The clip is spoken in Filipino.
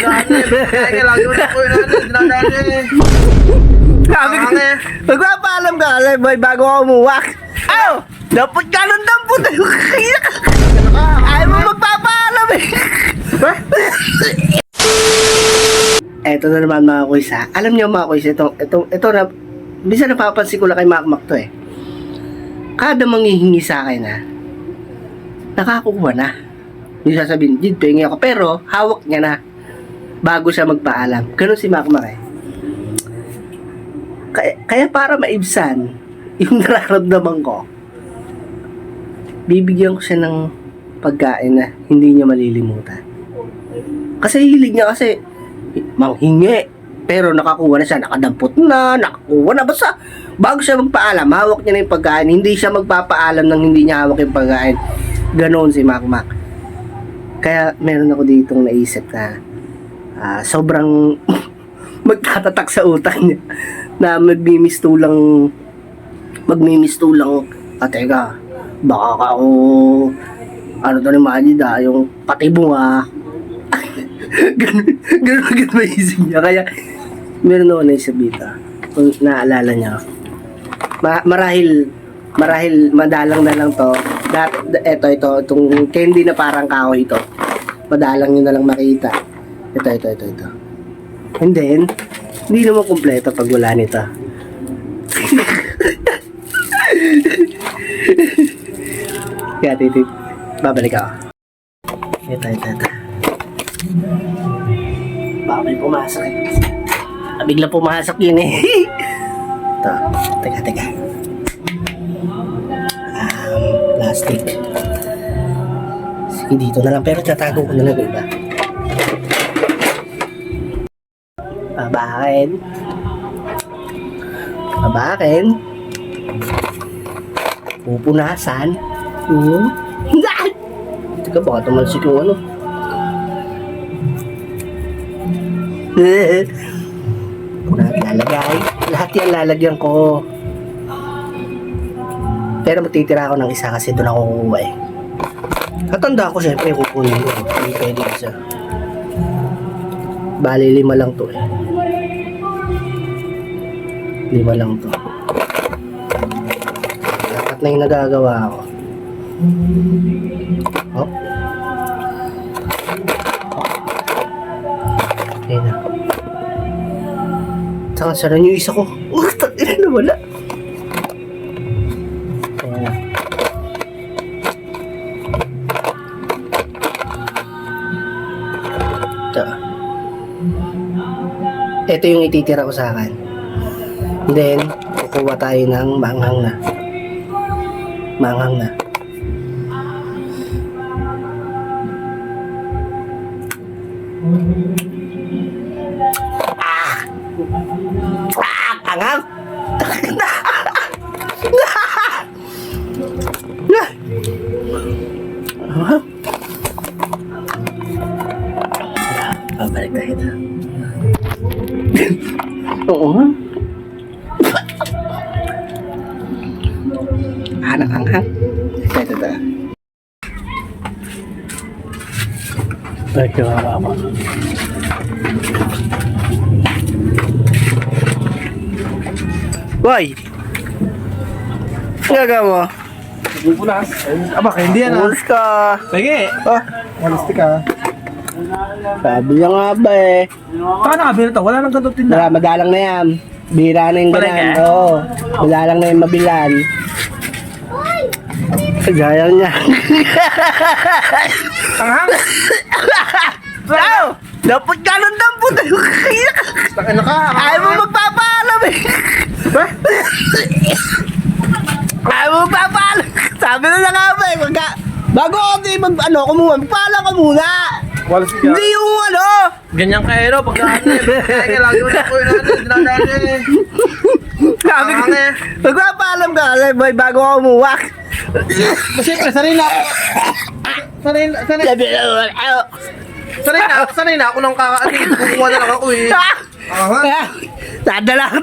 Kaya lagi mo na ko yun. Dinadaan eh. Sabi ko, magpapaalam ka kasi boy bago ako umuwak. Aw! Dapat ka ng dampot. Ayaw mo magpapaalam eh. Eto na naman mga kuys ha. Alam niyo mga kuys, ito na, bisa napapansin ko lang kay Makmak to eh. Kada manghihingi sa akin ha, nakakuha na. Hindi sasabihin, Jid, pengi ako. Pero, hawak niya na bago siya magpaalam. Ganun si Makmak eh. Kaya para maibsan yung nararamdaman ko, bibigyan ko siya ng pagkain na hindi niya malilimutan. Kasi hilig niya kasi manghingi. Pero nakakuha na siya, nakadampot na, nakakuha na. Basta bago siya magpaalam, hawak niya na yung pagkain. Hindi siya magpapaalam nang hindi niya hawak yung pagkain. Ganoon si Makmak. Kaya meron ako ditong naisip na sobrang magtatatak sa utak niya na magmimistulang teka, baka ka ako ano to ni Majid yung patibong ganun maisip niya. Kaya meron ako naisip dito kung naalala niya. Marahil madalang na lang to. Itong candy na parang kahoy ito. Madalang nyo na lang makita. Ito. And then, hindi naman kumpleto pag wala nito. Kaya titip, babalik ako. Ito. Baka may pumasok eh. Bigla pumasok yun eh. Ito, teka. Plastic. Sige, dito na lang. Pero tatago ko na lang iba. Babakin. Pupunasan. Teka, baka tumalsik yung ano. Lalagay. Lahat yan lalagyan ko. Pero magtitira ako ng isa kasi doon ako kukuha eh. Katanda ko syempre kukunin ko. Hindi pwede isa. Bali 5 lang to eh. 5 lang to. Dapat na yung nagagawa ko. Oh. Ayun na. Saka saan yung isa ko? Ina na wala. Ayan na. Ito yung ititira ko sa akin. Then, kukuha tayo ng manghang na. Anghang! Babalik na ito. Oo nga. Anghang. Ito. Ay, kawawa. Boy! Gaga mo? Pupunas. Aba, hindi yan Umus ka. Sige. Malastik ka. Sabi niya nga ba eh. Saka nakabili to. Wala nang ganito tinda. Madalang na yan. Bira na yung ganyan. Palengke? Oo. Madalang na yung mabilan. Gaya niya. Tanghang. Wow! Dapat ka ng dampot. Ano ka? Ayaw mo magpapaalam eh. Ayaw mo magpapaalam. Sabi na nga ba eh. Bago ako kumuha, magpaalam ka muna. Walas ka. Hindi yung ano. Ganyan ka hero. Pagkaan eh. Kaya lagi mo na ko yun. Dinadaan eh. Sabi ko, magpapaalam ka kasi boy bago ako umuwak. Siyempre, sanay na ako nang kukuha na lang ako eh. Nadala ko